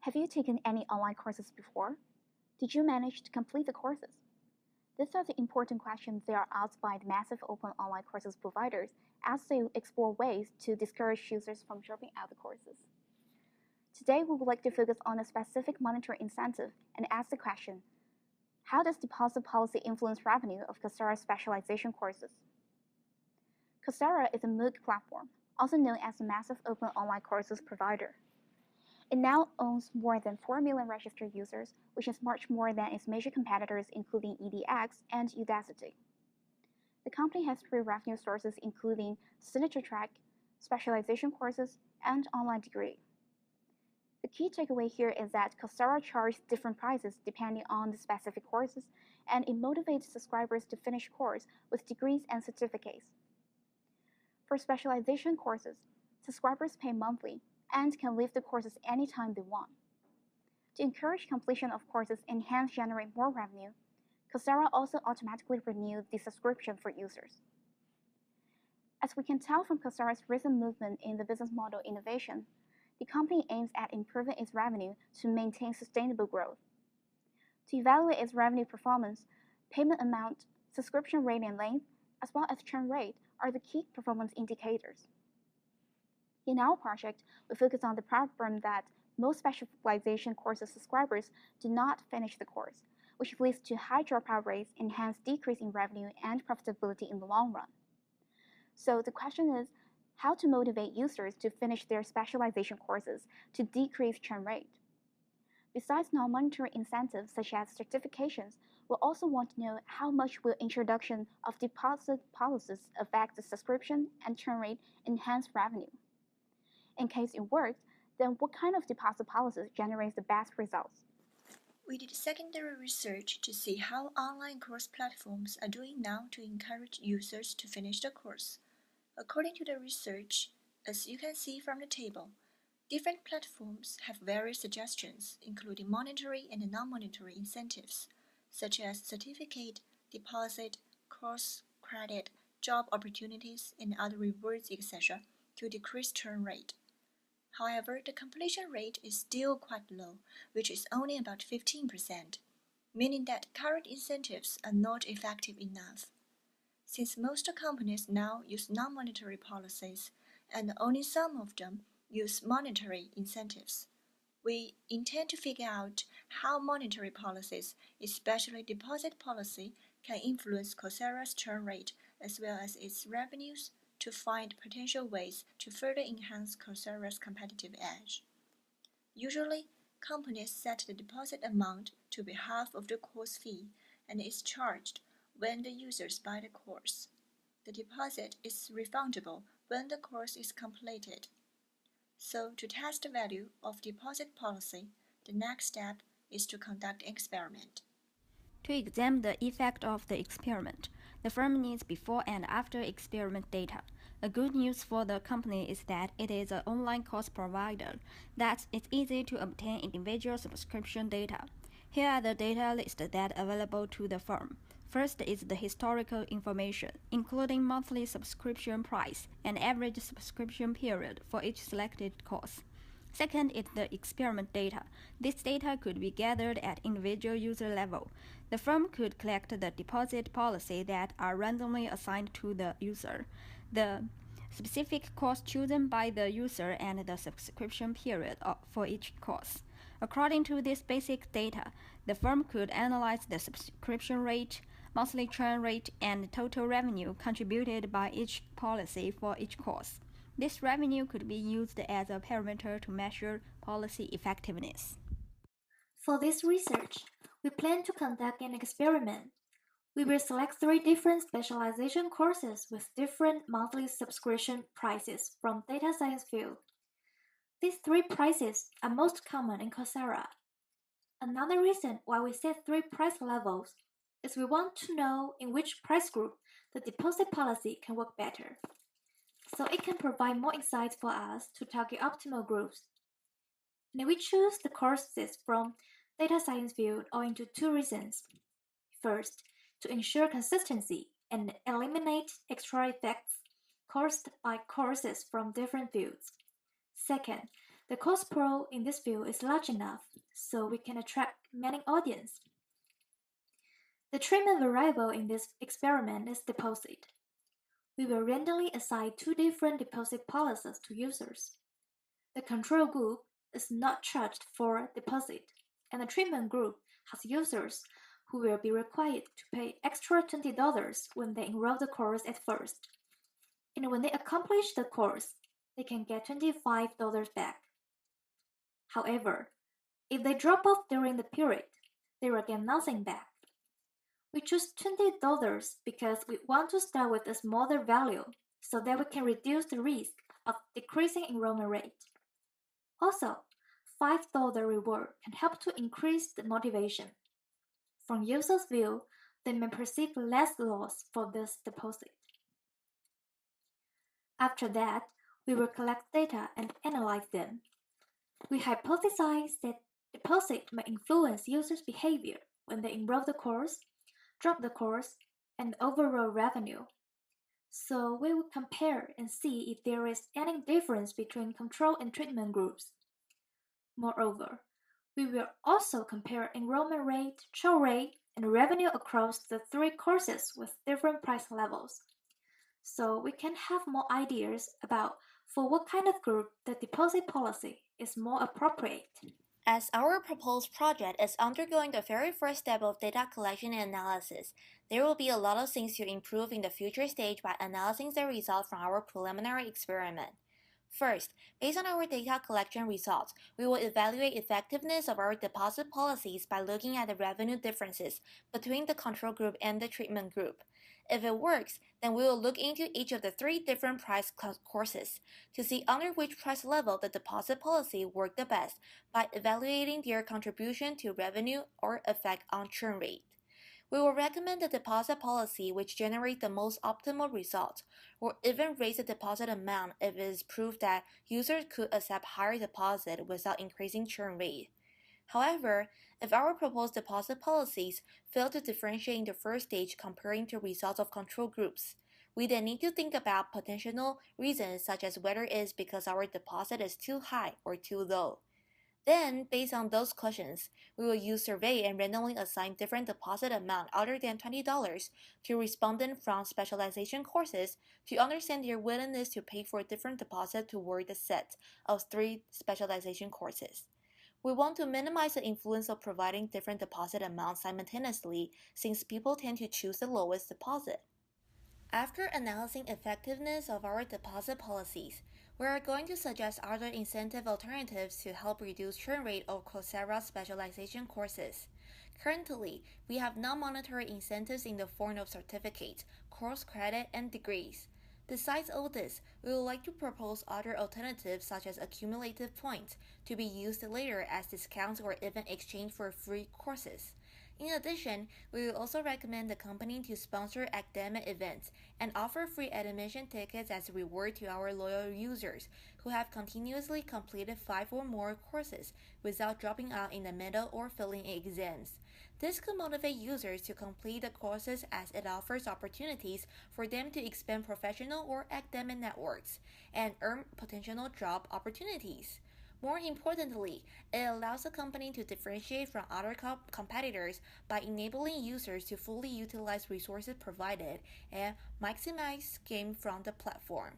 Have you taken any online courses before? Did you manage to complete the courses? These are the important questions that are asked by the massive open online courses providers as they explore ways to discourage users from dropping out the courses. Today, we would like to focus on a specific monetary incentive and ask the question, how does deposit policy influence revenue of Coursera specialization courses? Coursera is a MOOC platform, also known as a massive open online courses provider. It now owns more than 4 million registered users, which is much more than its major competitors including edX and Udacity. The company has three revenue sources including signature track, specialization courses, and online degree. The key takeaway here is that Coursera charges different prices depending on the specific courses, and it motivates subscribers to finish course with degrees and certificates. For specialization courses, subscribers pay monthly and can leave the courses anytime they want. To encourage completion of courses and hence generate more revenue, Coursera also automatically renews the subscription for users. As we can tell from Coursera's recent movement in the business model innovation, the company aims at improving its revenue to maintain sustainable growth. To evaluate its revenue performance, payment amount, subscription rate and length, as well as churn rate are the key performance indicators. In our project, we focus on the problem that most specialization courses subscribers do not finish the course, which leads to high dropout rates and hence decrease in revenue and profitability in the long run. So the question is, how to motivate users to finish their specialization courses to decrease churn rate. Besides non-monetary incentives such as certifications, we also want to know how much will introduction of deposit policies affect the subscription and churn rate and hence revenue. In case it works, then what kind of deposit policies generates the best results? We did secondary research to see how online course platforms are doing now to encourage users to finish the course. According to the research, as you can see from the table, different platforms have various suggestions, including monetary and non-monetary incentives, such as certificate, deposit, course credit, job opportunities, and other rewards, etc., to decrease churn rate. However, the completion rate is still quite low, which is only about 15%, meaning that current incentives are not effective enough. Since most companies now use non-monetary policies, and only some of them use monetary incentives, we intend to figure out how monetary policies, especially deposit policy, can influence Coursera's churn rate as well as its revenues to find potential ways to further enhance Coursera's competitive edge. Usually, companies set the deposit amount to be half of the course fee and is charged when the users buy the course. The deposit is refundable when the course is completed. So, to test the value of deposit policy, the next step is to conduct an experiment. To examine the effect of the experiment, the firm needs before and after experiment data. The good news for the company is that it is an online course provider, that it's easy to obtain individual subscription data. Here are the data lists that are available to the firm. First is the historical information, including monthly subscription price and average subscription period for each selected course. Second is the experiment data. This data could be gathered at individual user level. The firm could collect the deposit policy that are randomly assigned to the user, the specific course chosen by the user, and the subscription period for each course. According to this basic data, the firm could analyze the subscription rate, monthly churn rate, and total revenue contributed by each policy for each course. This revenue could be used as a parameter to measure policy effectiveness. For this research, we plan to conduct an experiment. We will select 3 different specialization courses with different monthly subscription prices from data science field. These 3 prices are most common in Coursera. Another reason why we set 3 price levels is we want to know in which price group the deposit policy can work better, so it can provide more insights for us to target optimal groups. And we choose the courses from data science field owing to 2 reasons. First, to ensure consistency and eliminate extra effects caused by courses from different fields. Second, The cost pool in this field is large enough, so we can attract many audience. The treatment variable in this experiment is deposit. We will randomly assign two different deposit policies to users. The control group is not charged for deposit, and the treatment group has users who will be required to pay extra $20 when they enroll the course at first. And when they accomplish the course, they can get $25 back. However, if they drop off during the period, they will get nothing back. We choose $20 because we want to start with a smaller value so that we can reduce the risk of decreasing enrollment rate. Also, $5 reward can help to increase the motivation. From users' view, they may perceive less loss for this deposit. After that, we will collect data and analyze them. We hypothesize that deposit may influence users' behavior when they enroll the course, drop the course, and overall revenue. So we will compare and see if there is any difference between control and treatment groups. Moreover, we will also compare enrollment rate, churn rate, and revenue across the three courses with different price levels. So we can have more ideas about for what kind of group the deposit policy is more appropriate. As our proposed project is undergoing the very first step of data collection and analysis, there will be a lot of things to improve in the future stage by analyzing the results from our preliminary experiment. First, based on our data collection results, we will evaluate effectiveness of our deposit policies by looking at the revenue differences between the control group and the treatment group. If it works, then we will look into each of the three different price courses to see under which price level the deposit policy worked the best by evaluating their contribution to revenue or effect on churn rate. We will recommend the deposit policy which generates the most optimal results, or even raise the deposit amount if it is proved that users could accept higher deposit without increasing churn rate. However, if our proposed deposit policies fail to differentiate in the first stage comparing to results of control groups, we then need to think about potential reasons such as whether it is because our deposit is too high or too low. Then, based on those questions, we will use survey and randomly assign different deposit amount other than $20 to respondents from specialization courses to understand their willingness to pay for a different deposit toward the set of three specialization courses. We want to minimize the influence of providing different deposit amounts simultaneously since people tend to choose the lowest deposit. After analyzing effectiveness of our deposit policies, we are going to suggest other incentive alternatives to help reduce churn rate of Coursera specialization courses. Currently, we have non-monetary incentives in the form of certificates, course credit, and degrees. Besides all this, we would like to propose other alternatives such as accumulative points to be used later as discounts or even exchange for free courses. In addition, we will also recommend the company to sponsor academic events and offer free admission tickets as a reward to our loyal users who have continuously completed 5 or more courses without dropping out in the middle or failing exams. This could motivate users to complete the courses as it offers opportunities for them to expand professional or academic networks and earn potential job opportunities. More importantly, it allows the company to differentiate from other competitors by enabling users to fully utilize resources provided and maximize gain from the platform.